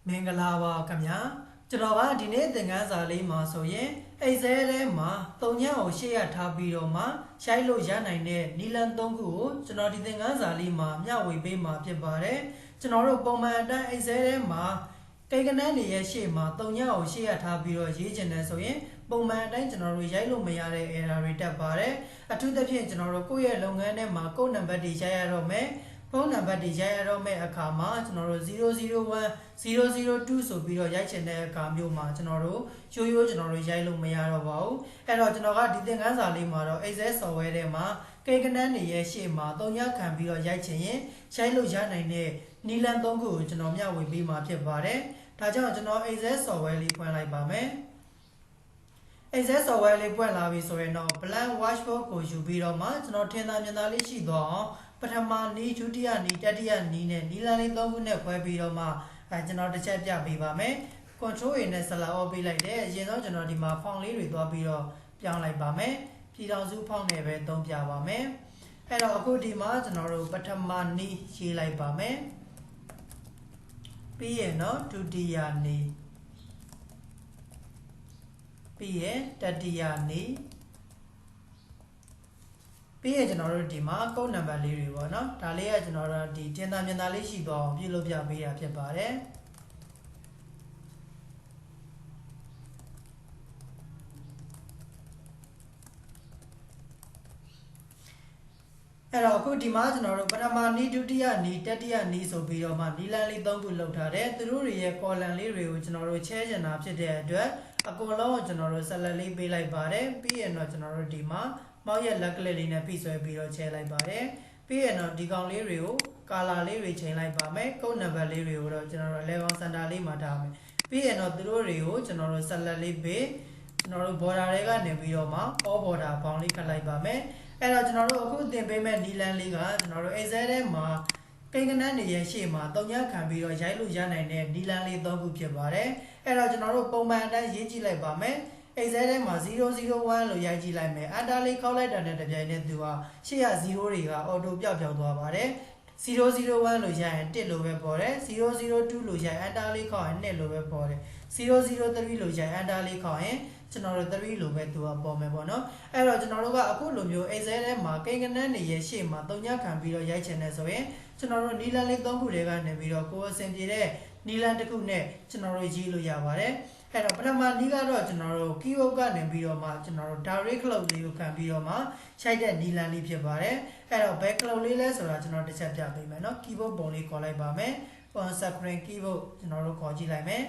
မင်္ဂလာပါခင်ဗျာကျွန်တော်ကဒီနေ့သင်ခန်းစာလေးမှာဆိုရင်အိတ်ဆဲထဲမှာ၃ညကိုရှေ့ရထားပြီးတော့မှရှိုက်လို့ရနိုင်တဲ့နီလန်၃ခုကိုကျွန်တော်ဒီသင်ခန်းစာလေးမှာမျှဝေပေးမှာဖြစ်ပါတယ်ကျွန်တော်တို့ပုံမှန်အတိုင်းအိတ်ဆဲထဲမှာကိန်းကနန်းတွေရဲ့ရှေ့မှာ၃ညကိုရှေ့ရထားပြီးတော့ရေးချင်တယ်ဆိုရင်ပုံမှန်အတိုင်းကျွန်တော်တို့ရိုက်လို့မရတဲ့ error တွေတက်ပါတယ်အထူးသဖြင့်ကျွန်တော်တို့ကိုယ့်ရဲ့လုပ်ငန်းထဲမှာကိုယ့်နံပါတ်တွေရိုက်ရတော့မယ်ဖုန်းနံပါတ်တွေရိုက်ရတော့မဲ့အခါမှာကျွန်တော်တို့001 002ဆိုပြီးတော့ရိုက်ချင်တဲ့အခါမျိုးမှာကျွန်တော်တို့ရိုးကျွန်တော်တို့ရိုက်လို့မရတော့ပါဘူးအဲ့တော့ကျွန်တော်ကဒီသင်ခန်းစာလေးမှာတော့ Excel software ထဲမှာကိန်းကနန်းတွေရဲ့ရှေ့မှာ၃ညခံပြီးတော့ရိုက်ချင်ရင်ရိုက်လို့ရနိုင်တဲ့နီလန်၃ခုကိုကျွန်တော်မျှဝေပေးမှာဖြစ်ပါတယ်ဒါကြောင့်ကျွန်တော် Excel software လေးဖွင့်လိုက်ပါမယ် Excel software လေးဖွင့်လာပြီဆိုရင်တော့ blank workbook ကိုယူပြီးတော့မှကျွန်တော်ထင်သာမြင်သာလေးရှိတော့အောင်ပထမနီးဒုတိယနီးတတိယနီးနဲ့နီလန်လေး၃ခုနဲ့ခွဲပြီးတော့မှကျွန်တော်တစ်ချက်ပြပေးပါမယ် control A နဲ့ select all ပေးလိုက်တယ်အရင်ဆုံးကျွန်တော်ဒီမှာ font လေးတွေသွားပြီးတော့ပြောင်းလိုက်ပါမယ်ပြည်ထောင်စု font နဲ့ပဲသုံးပြပါမယ်အဲ့တော့အခုဒီမှာကျွန်တော်တို့ပထမနီးရေးလိုက်ပါမယ်ပြီးရင်တော့ဒုတိယနီးပြီးရင်တတိယနီးပြီးရင်ကျွန်တော်တို့ဒီမှာကုတ်နံပါတ်လေးတွေပေါ့နော်ဒါလေးကကျွန်တော်တို့ဒီတင်သာမြင်သာလေးရှိသွားအောင်ပြုလုပ်ပြပေးတာဖြစ်ပါတယ်အဲ့တော့အခုဒီမှာကျွန်တော်တို့ပထမနီးဒုတိယနီးတတိယနီးဆိုပြီးတော့မှနီလန်လေး၃ခုလောက်ထားတယ်သူတို့တွေရဲ့ column လေးတွေကိုကျွန်တော်တို့ချဲချင်တာဖြစ်တဲ့အတွက်အကုန်လုံးကိုကျွန်တော်တို့ select လေးပေးလိုက်ပါတယ်ပြီးရင်တော့ကျွန်တော်တို့ဒီမှာမောက်ရဲ့လက်ကလစ်လေးနဲ့ဖိဆွဲပြီးတော့ချဲလိုက်ပါတယ်ပြီးရင်တော့ဒီကောင်လေးတွေကို color လေးတွေချိန်လိုက်ပါမယ်ကုတ်နံပါတ်လေးတွေကိုတော့ကျွန်တော်တို့ level center လေးမှာထားမယ်ပြီးရင်တော့သူတို့တွေကိုကျွန်တော်တို့ select လေးပေးကျွန်တော်တို့ border တွေကနေပြီးတော့မှ all border ဘောင်းလေးခတ်လိုက်ပါမယ်အဲ့တော့ကျွန်တော်တို့အခုသင်ပေးမဲ့နီလန်လေးကကျွန်တော်တို့ Excel ထဲမှာကိန်းကနန်းတွေရဲ့ရှေ့မှာ၃ညခံပြီးတော့ရိုက်လို့ရနိုင်တဲ့နီလန်လေး၃ခုဖြစ်ပါတယ်အဲ့တော့ကျွန်တော်တို့ပုံမှန်အတိုင်းရေးကြည့်လိုက်ပါမယ်Excel ထဲမှာ001လို့ရိုက်ကြည့်လိုက်မယ် enter လေးခေါက်လိုက်တာနဲ့တပြိုင်တည်းသူကရှေ့က0တွေက auto ပျောက်သွားပါတယ်001လို့ရိုက်ရင်1လို့ပဲပေါ်တယ်002လို့ရိုက် enter လေးခေါက်ရင်2လို့ပဲပေါ်တယ်003လို့ရိုက် enter လေးခေါက်ရင်ကျွန်တော်တို့3လို့ပဲသူကပေါ်မယ်ပေါ့နော်အဲ့တော့ကျွန်တော်တို့ကအခုလိုမျိုး Excel ထဲမှာကိန်းကနန်းတွေရဲ့ရှေ့မှာ၃ညခံပြီးတော့ရိုက်ချင်တယ်ဆိုရင်ကျွန်တော်တို့နီလန်လေး၃ခုတွေကနေပြီးတော့ကိုယ်အဆင်ပြေတဲ့နီလန်တစ်ခုနဲ့ကျွန်တော်တို့ရေးလို့ရပါတယ်အဲ့တော့ပထမနီးကတော့ကျွန်တော်တို့ keyword ကနေပြီးတော့မှကျွန်တော်တို့ direct cloud လေးကိုခံပြီးတော့မှရှိုက်တဲ့နီလန်လေးဖြစ်ပါတယ်အဲ့တော့ back cloud လေးလဲဆိုတာကျွန်တော်တစ်ချက်ပြပေးမယ်เนาะ keyboard ပုံလေးခေါ်လိုက်ပါမယ် on screen keyboard ကျွန်တော်တို့ခေါ်ကြည့်လိုက်မယ်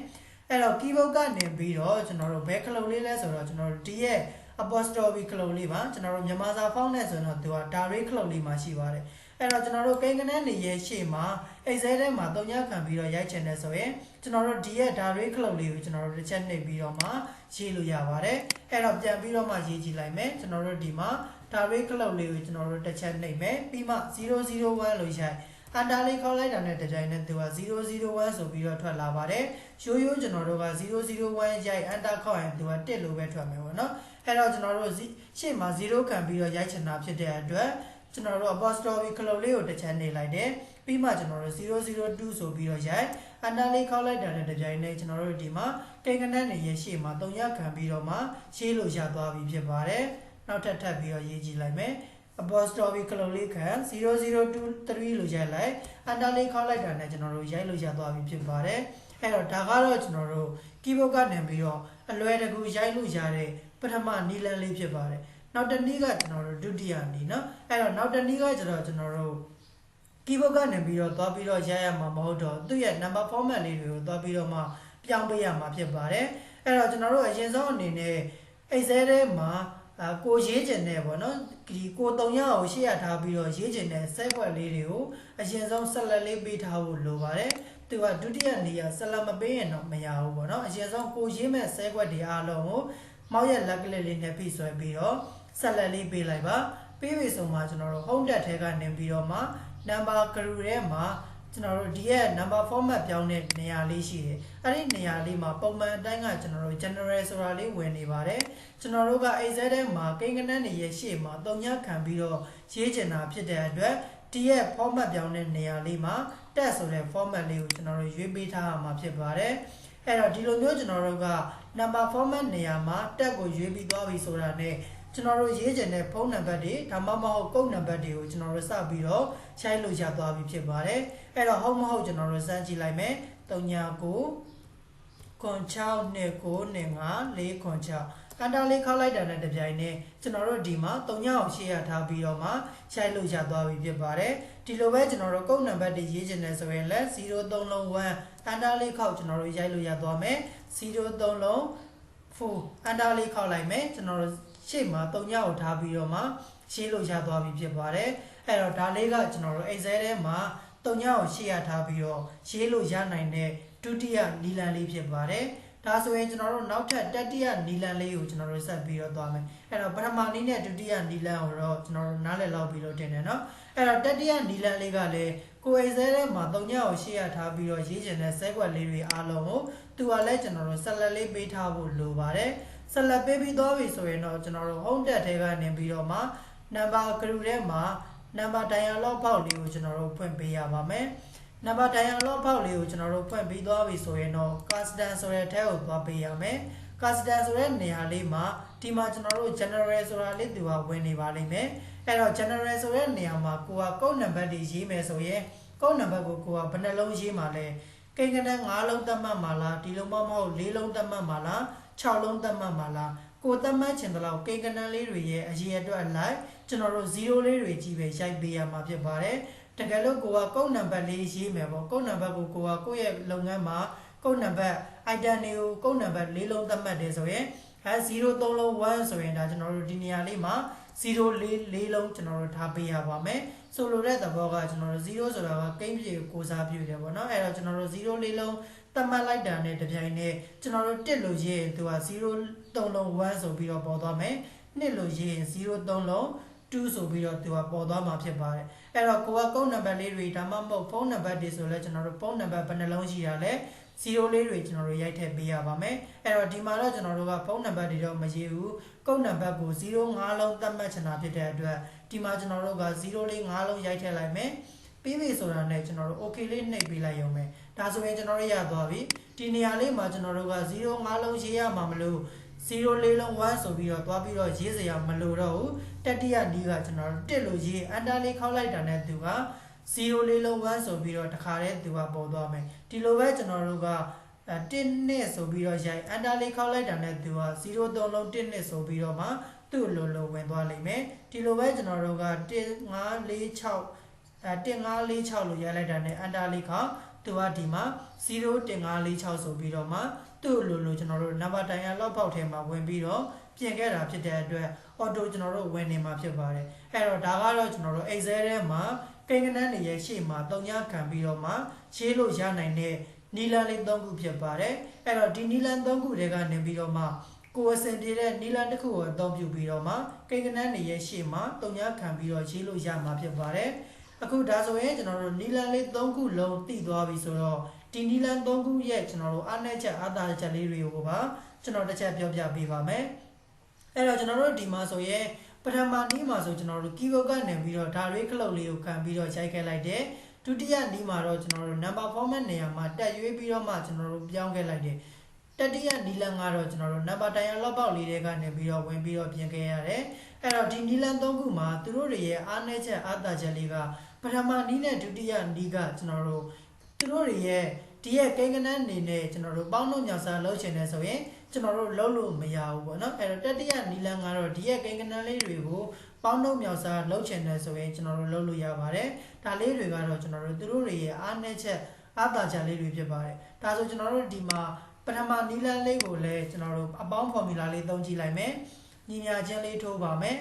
အဲ့တော့ keyboard ကနေပြီးတော့ကျွန်တော်တို့ back cloud လေးလဲဆိုတော့ကျွန်တော်တို့ဒီရဲ့ apostrophe cloud လေးပါကျွန်တော်တို့မြန်မာစာ font နဲ့ဆိုတော့သူက direct cloud လေးမှာရှိပါတယ်အဲ့တော့ကျွန်တော်တို့ကိန်းကနန်းတွေရဲ့ရှေ့မှာ Excel ထဲမှာ၃ညခံပြီးတော့ရိုက်ချင်တယ်ဆိုရင်ကျွန်တော်တို့ဒီရဲ့ direct cloud လေးကိုကျွန်တော်တို့တစ်ချက်နှိပ်ပြီးတော့မှရေးလို့ရပါတယ်အဲ့တော့ပြန်ပြီးတော့မှရေးကြည့်လိုက်မယ်ကျွန်တော်တို့ဒီမှာ direct cloud လေးကိုကျွန်တော်တို့တစ်ချက်နှိပ်မယ်ပြီးမှ001လို့ရိုက်enter လေးခေါက်လိုက်တာနဲ့တကြိုင်နဲ့သူက001ဆိုပြီးတော့ထွက်လာပါတယ်ရိုးကျွန်တော်တို့က001ရိုက် enter ခေါက်ရင်သူက1လို့ပဲထွက်မယ်ပေါ့နော်အဲ့တော့ကျွန်တော်တို့ရှေ့မှာ0ခံပြီးတော့ရိုက်ချင်တာဖြစ်တဲ့အတွက်ကျွန်တော်တို့ apostrophe cloud လေးကိုတစ်ချက်နှိပ်လိုက်တယ်ပြီးမှကျွန်တော်တို့002ဆိုပြီးတော့ရိုက် enter လေးခေါက်လိုက်တာနဲ့တကြိုင်နဲ့ကျွန်တော်တို့ဒီမှာကိန်းကနန်းတွေရဲ့ရှေ့မှာ၃ညခံပြီးတော့မှရေးလို့ရသွားပြီဖြစ်ပါတယ်နောက်ထပ်ပြီးတော့ရေးကြည့်လိုက်မယ်apostrophe cloud လေးခံ0023လို့ရိုက်လိုက် enter လေးခေါက်လိုက်တာနဲ့ကျွန်တော်တို့ရိုက်လို့ရသွားပြီဖြစ်ပါတယ်အဲ့တော့ဒါကတော့ကျွန်တော်တို့ keyboard ကနေပြီးတော့အလွယ်တကူရိုက်လို့ရတဲ့ပထမနီလန်လေးဖြစ်ပါတယ်နောက်တစ်နည်းကကျွန်တော်တို့ဒုတိယနည်းเนาะအဲ့တော့နောက်တစ်နည်းကကျွန်တော်တို့ keyboard ကနေပြီးတော့သွားပြီးတော့ရိုက်ရမှာမဟုတ်တော့သူ့ရဲ့ number format လေးတွေကိုသွားပြီးတော့မှပြောင်းပေးရမှာဖြစ်ပါတယ်အဲ့တော့ကျွန်တော်တို့အရင်ဆုံးအနေနဲ့ Excel ထဲမှာကိုရေးကျင်တဲ့ပေါ့နော်ဒီကို၃ညကိုရှေ့ရထားပြီးတော့ရေးကျင်တဲ့ဆက်ခွက်လေးတွေကိုအရင်ဆုံး select လေးပေးထားဖို့လိုပါတယ်သူကဒုတိယနည်းက select မပေးရင်တော့မရဘူးပေါ့နော်အရင်ဆုံးကိုရေးမဲ့ဆက်ခွက်တွေအားလုံးကိုမောက်ရဲ့လက်ကလစ်လေးနဲ့ဖိဆွဲပြီးတော့ select လေးပေးလိုက်ပါပေးပြီဆိုမှကျွန်တော်တို့ home tab ထဲကနေပြီးတော့မှ number group ထဲမှာကျွန်တော်တို့ဒီရဲ့ number format ပြောင်းတဲ့နေရာလေးရှိတယ်အဲ့ဒီနေရာလေးမှာပုံမှန်အတိုင်းကကျွန်တော်တို့ general ဆိုတာလေးဝင်နေပါတယ်ကျွန်တော်တို့က Excel ထဲမှာကိန်းကနန်းတွေရဲ့ရှေ့မှာ၃ညခံပြီးတော့ရေးချင်တာဖြစ်တဲ့အတွက် ဒီရဲ့ format ပြောင်းတဲ့နေရာလေးမှာတက်ဆိုတဲ့ format လေးကိုကျွန်တော်တို့ရွေးပေးထားရမှာဖြစ်ပါတယ်အဲ့တော့ဒီလိုမျိုးကျွန်တော်တို့က number format နေရာမှာတက်ကိုရွေးပြီးသွားပြီဆိုတာနဲ့ကျွန်တော်တို့ရေးချင်တဲ့ဖုန်းနံပါတ်တွေဒါမှမဟုတ်ကုတ်နံပါတ်တွေကိုကျွန်တော်တို့စပြီးတော့ရှိုင်းလို့ရသွားပြီဖြစ်ပါတယ်အဲ့တော့ဟုတ်မဟုတ်ကျွန်တော်တို့စမ်းကြည့်လိုက်မယ်39ခွန်6နှစ်9နှစ်5 4ခွန်6ကန်တာလေးခောက်လိုက်တာနဲ့တပြိုင်နက်ကျွန်တော်တို့ဒီမှာ3ညအောင်ရှေ့ရထားပြီးတော့မှရှိုင်းလို့ရသွားပြီဖြစ်ပါတယ်ဒီလိုပဲကျွန်တော်တို့ကုတ်နံပါတ်တွေရေးချင်တယ်ဆိုရင်လည်း03လုံး1ကန်တာလေးခောက်ကျွန်တော်တို့ရိုက်လို့ရသွားမယ်03လုံး4ကန်တာလေးခောက်လိုက်မယ်ကျွန်တော်တို့ရှေ့မှာ3ညကိုထားပြီးတော့မှရှင်းလို့ရသွားပြီဖြစ်ပါတယ်အဲ့တော့ဒါလေးကကျွန်တော်တို့ Excel ထဲမှာ3ညကိုရှေ့ရထားပြီးတော့ရေးလို့ရနိုင်တဲ့ဒုတိယနီလန်လေးဖြစ်ပါတယ်ဒါဆိုရင်ကျွန်တော်တို့နောက်ထပ်တတိယနီလန်လေးကိုကျွန်တော်တို့ဆက်ပြီးတော့သွားမယ်အဲ့တော့ပထမနည်းနဲ့ဒုတိယနီလန်ကိုတော့ကျွန်တော်တို့နားလည်လောက်ပြီးတော့တင်တယ်เนาะအဲ့တော့တတိယနီလန်လေးကလည်းကိုယ် Excel ထဲမှာ3ညကိုရှေ့ရထားပြီးတော့ရေးချင်တဲ့စဲကွက်လေးတွေအားလုံးကိုသူကလည်းကျွန်တော်တို့ဆက်လက်လေးပေးထားဖို့လိုပါတယ်ဆက်လက်ပေးပြီးသွားပြီဆိုရင်တော့ကျွန်တော်တို့ home tab ထဲကနေပြီးတော့မှ number group ထဲမှာ number dialog box လေးကိုကျွန်တော်တို့ဖွင့်ပေးရပါမယ်number dialog box လေးကိုကျွန်တော်တို့ဖွင့်ပြီးသွားပြီဆိုရင်တော့ custom ဆိုတဲ့ထဲကိုသွားပေးရမယ် custom ဆိုတဲ့နေရာလေးမှာဒီမှာကျွန်တော်တို့ general ဆိုတာလေးသူကဝင်နေပါလိမ့်မယ်အဲ့တော့ general ဆိုတဲ့နေရာမှာကိုကကုတ်နံပါတ်တွေရေးမယ်ဆိုရင်ကုတ်နံပါတ်ကိုကိုကဘယ်နှလုံးရေးမှာလဲကိန်းကနန်း5လုံးသတ်မှတ်မှာလားဒီလုံးမဟုတ်4လုံးသတ်မှတ်မှာလား6လုံးသတ်မှတ်မှာလားကိုသတ်မှတ်ချင်တဲ့လောက်ကိန်းကနန်းလေးတွေရဲ့အရေးအတွက်အလိုက်ကျွန်တော်တို့0လေးတွေကြီးပဲရိုက်ပေးရမှာဖြစ်ပါတယ်တကယ်လို့ကိုကကုတ်နံပါတ်လေးရေးမယ်ပေါ့ကုတ်နံပါတ်ကိုကိုကကိုယ့်ရဲ့လုပ်ငန်းမှာကုတ်နံပါတ် item တွေကိုကုတ်နံပါတ်4လုံးသတ်မှတ်တယ်ဆိုရင်03လုံး1ဆိုရင်ဒါကျွန်တော်တို့ဒီနေရာလေးမှာ04လုံးကျွန်တော်တို့ထားပေးရပါမယ်ဆိုလိုတဲ့သဘောကကျွန်တော်တို့0ဆိုတာကကိန်းပြေကိုစားပြုတယ်ပေါ့နော်အဲ့တော့ကျွန်တော်တို့04လုံးသတ်မှတ်လိုက်တာနဲ့တပြိုင်နက်ကျွန်တော်တို့1လို့ရေးရင်သူက03လုံး1ဆိုပြီးတော့ပေါ်သွားမယ်2လို့ရေးရင်03လုံး2ဆိုပြီးတော့သူကပေါ်သွားမှာဖြစ်ပါတယ်အဲ့တော့ကိုကကုတ်နံပါတ်လေးတွေဒါမှမဟုတ်ဖုန်းနံပါတ်တွေဆိုလဲကျွန်တော်တို့ဖုန်းနံပါတ်ဘယ်နှလုံးရှိတာလဲ0လေးတွေကျွန်တော်တို့ရိုက်ထည့်ပေးရပါမယ်အဲ့တော့ဒီမှာတော့ကျွန်တော်တို့ကဖုန်းနံပါတ်တွေတော့မရေးဘူးကုတ်နံပါတ်ကို05လုံးသတ်မှတ်ချင်တာဖြစ်တဲ့အတွက်ဒီမှာကျွန်တော်တို့က0လေး5လုံးရိုက်ထည့်လိုက်မယ်ပြီးပြီဆိုတာနဲ့ကျွန်တော်တို့ okay လေးနှိပ်ပေးလိုက်ရုံပဲဒါဆိုရင်ကျွန်တော်တို့ရသွားပြီဒီနေရာလေးမှာကျွန်တော်တို့က05လုံးရေးရမှာမလို့04လုံး1ဆိုပြီးတော့သွားပြီးတော့ရေးစရာမလိုတော့ဘူးတတိယနီးကကျွန်တော်တို့1လို့ရေးအန်တာလေးခောက်လိုက်တာနဲ့သူက04လုံး1ဆိုပြီးတော့တခါတည်းသူကပေါ်သွားမယ်ဒီလိုပဲကျွန်တော်တို့က1နှစ်ဆိုပြီးတော့ရိုက်အန်တာလေးခောက်လိုက်တာနဲ့သူက03လုံး1နှစ်ဆိုပြီးတော့မှသူ့လိုလိုဝင်သွားလိမ့်မယ်ဒီလိုပဲကျွန်တော်တို့က1546 1546လို့ရိုက်လိုက်တာနဲ့အန်တာလေးခောက်သူကဒီမှာ01546ဆိုပြီးတော့မှသူ့လိုကျွန်တော်တို့ number dialog box ထဲမှာဝင်ပြီးတော့ပြင်ခဲ့တာဖြစ်တဲ့အတွက် auto ကျွန်တော်တို့ဝင်နေမှာဖြစ်ပါတယ်အဲ့တော့ဒါကတော့ကျွန်တော်တို့ Excel ထဲမှာကိန်းဂဏန်းတွေရဲ့ရှေ့မှာ3ညခံပြီးတော့မှရေးလို့ရနိုင်တဲ့နီလန်လေး3ခုဖြစ်ပါတယ်အဲ့တော့ဒီနီလန်3ခုတွေကနေပြီးတော့မှကိုယ်အစင်ပြေတဲ့နီလန်တစ်ခုကိုအသုံးပြုပြီးတော့မှကိန်းဂဏန်းတွေရဲ့ရှေ့မှာ3ညခံပြီးတော့ရေးလို့ရမှာဖြစ်ပါတယ်အခုဒါဆိုရင်ကျွန်တော်တို့နီလန်လေး3ခုလုံးတည်သွားပြီဆိုတော့ဒီနီလန်3ခုရဲ့ကျွန်တော်တို့အားနည်းချက်အားသာချက်လေးတွေကိုပါကျွန်တော်တစ်ချက်ပြောပြပေးပါမယ်အဲ့တော့ကျွန်တော်တို့ဒီမှာဆိုရင်ပထမနီးမှာဆိုကျွန်တော်တို့ keyboard ကနေပြီးတော့ direct ခလုတ်လေးကိုခံပြီးတော့ရိုက်ခဲ့လိုက်တယ်ဒုတိယနီးမှာတော့ကျွန်တော်တို့ number format နေရာမှာတက်ရွေးပြီးတော့မှကျွန်တော်တို့ပြောင်းခဲ့လိုက်တယ်တတိယနီလန်ကတော့ကျွန်တော်တို့ number dialog box လေးတွေကနေပြီးတော့ဝင်ပြီးတော့ပြင်ခဲ့ရတယ်အဲ့တော့ဒီနီလန်3ခုမှာသူတို့တွေရဲ့အားနည်းချက်အားသာချက်လေးကပထမနီးနဲ့ဒုတိယနီးကကျွန်တော်တို့သူတို့တွေရဲ့ဒီရဲ့ကိန်းဂဏန်းအနေနဲ့ကျွန်တော်တို့ပေါင်းလို့မြောက်စားလုပ်ချင်တယ်ဆိုရင်ကျွန်တော်တို့လုပ်လို့မရဘူးပေါ့နော်အဲ့တော့တတိယနီလန်ကတော့ဒီရဲ့ကိန်းဂဏန်းလေးတွေကိုပေါင်းလို့မြောက်စားလုပ်ချင်တယ်ဆိုရင်ကျွန်တော်တို့လုပ်လို့ရပါတယ်ဒါလေးတွေကတော့ကျွန်တော်တို့သူတို့တွေရဲ့အားနည်းချက်အားသာချက်လေးတွေဖြစ်ပါတယ်ဒါဆိုကျွန်တော်တို့ဒီမှာပထမနီလန်လေးကိုလည်းကျွန်တော်တို့အပေါင်း formula လေးသုံးကြည့်လိုက်မယ်ညီညာချင်းလေးထိုးပါမယ်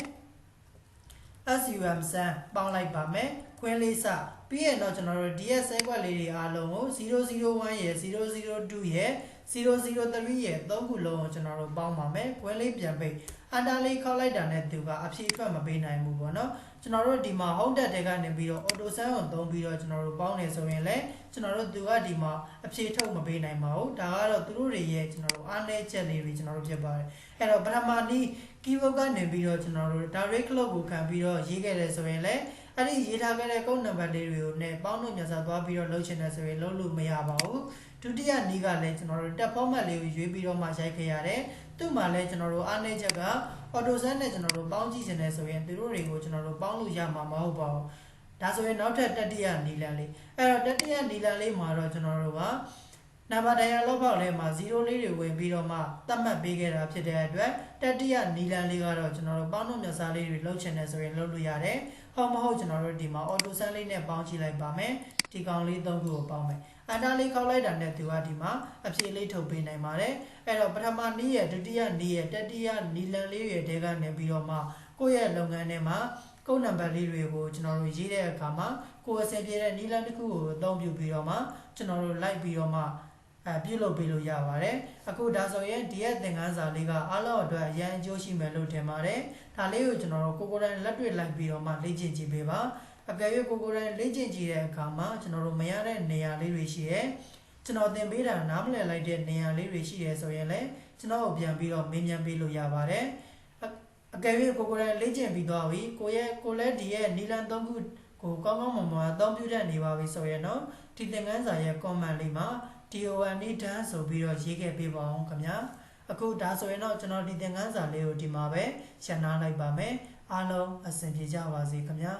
SUM ဆန်းပေါင်းလိုက်ပါမယ်ခွင်းလေးစပြီးရင်တော့ကျွန်တော်တို့ DS ကွက်လေးတွေအားလုံးကို001ရယ်002ရယ်003ရယ်3ခုလုံးကိုကျွန်တော်တို့ပေါင်းပါမယ်ခွင်းလေးပြန်ပိတ်အန်တာလေးခောက်လိုက်တာနဲ့သူကအဖြေထွက်မပေးနိုင်ဘူးပေါ့နော်ကျွန်တော်တို့ဒီမှာ home tab တွေကနေပြီးတော့ auto sum ကိုသုံးပြီးတော့ကျွန်တော်တို့ပေါင်းနေဆိုရင်လည်းကျွန်တော်တို့သူကဒီမှာအဖြေထုတ်မပေးနိုင်ပါဘူးဒါကတော့သူတို့တွေရဲ့ကျွန်တော်တို့အားနည်းချက်လေးတွေကျွန်တော်တို့ဖြစ်ပါတယ်အဲ့တော့ပထမနီး keyboard ကနေပြီးတော့ကျွန်တော်တို့ direct clock ကိုခံပြီးတော့ရေးခဲ့တယ်ဆိုရင်လည်း အဲ့ဒီရေးထားခဲ့တဲ့ကုန်းနံပါတ်လေးတွေကိုနဲ့ပေါင်းလို့မြန်စွာသွားပြီးတော့လုပ်ချင်တယ်ဆိုရင်လုပ်လို့မရပါဘူးဒုတိယနည်းကလည်းကျွန်တော်တို့တက် format လေးကိုရွေးပြီးတော့မှရိုက်ခဲ့ရတယ်သူ့မှာလည်းကျွန်တော်တို့အားနည်းချက်က AutoSend နဲ့ကျွန်တော်တို့ပေါင်းကြည့်နေတယ်ဆိုရင်သူတို့တွေကိုကျွန်တော်တို့ပေါင်းလို့ရမှာမဟုတ်ပါဘူးဒါဆိုရင်နောက်ထပ်တတိယနီလန်လေးအဲ့တော့တတိယနီလန်လေးမှာတော့ကျွန်တော်တို့ကနံပါတ်တိုင်ယာလောက်ပေါက်လေးမှာ0လေးတွေဝင်ပြီးတော့မှသတ်မှတ်ပေးခဲ့တာဖြစ်တဲ့အတွက်တတိယနီလန်လေးကတော့ကျွန်တော်တို့ပေါင်းလို့မြတ်စားလေးတွေလုပ်ချင်တယ်ဆိုရင်လုပ်လို့ရတယ်ဟုတ်မဟုတ်ကျွန်တော်တို့ဒီမှာ AutoSend လေးနဲ့ပေါင်းကြည့်လိုက်ပါမယ်ဒီကောင်လေး3ခုကိုပေါင်းမယ်အန်တာလေးခောက်လိုက်တာနဲ့သူကဒီမှာအဖြေလေးထုတ်ပေးနိုင်ပါတယ်အဲ့တော့ပထမနည်းရဲ့ဒုတိယနည်းရဲ့တတိယနီလန်လေးရဲ့တဲကနေပြီးတော့မှကိုယ့်ရဲ့လုပ်ငန်းထဲမှာကုန်းနံပါတ်လေးတွေကိုကျွန်တော်တို့ရေးတဲ့အခါမှာကိုယ်အဆင်ပြေတဲ့နီလန်တစ်ခုကိုအသုံးပြုပြီးတော့မှကျွန်တော်တို့လိုက်ပြီးတော့မှပြုလုပ်ပေးလို့ရပါတယ်အခုဒါဆိုရင်ဒီရဲ့သင်ခန်းစာလေးကအားလုံးအတွက်အရန်အကျိုးရှိမယ်လို့ထင်ပါတယ်ဒါလေးကိုကျွန်တော်တို့ကိုယ်တိုင်လက်တွေ့လိုက်ပြီးတော့မှလေ့ကျင့်ကြည့်ပေးပါအကယ်၍ကိုယ်တိုင်လေ့ကျင့်ကြည့်တဲ့အခါမှာကျွန်တော်တို့မရတဲ့နေရာလေးတွေရှိရဲ့ကျွန်တော်သင်ပေးတာနားမလည်လိုက်တဲ့နေရာလေးတွေရှိတယ်ဆိုရင်လည်းကျွန်တော်ကိုပြန်ပြီးတော့မေးမြန်းပေးလို့ရပါတယ်အကယ်၍ကိုယ်တိုင်လေ့ကျင့်ပြီးသွားပြီကိုလည်းဒီရဲ့နီလန်3ခုကိုကောင်းကောင်းမွန်မွန်အသုံးပြုတတ်နေပါပြီဆိုရင်တော့ဒီသင်ခန်းစာရဲ့ comment လေးမှာ DON နေတန်းဆိုပြီးတော့ရေးခဲ့ပေးပါအောင်ခင်ဗျာအခုဒါဆိုရင်တော့ကျွန်တော်ဒီသင်ခန်းစာလေးကိုဒီမှာပဲရှင်းနာလိုက်ပါမယ်အားလုံးအဆင်ပြေကြပါစေခင်ဗျာ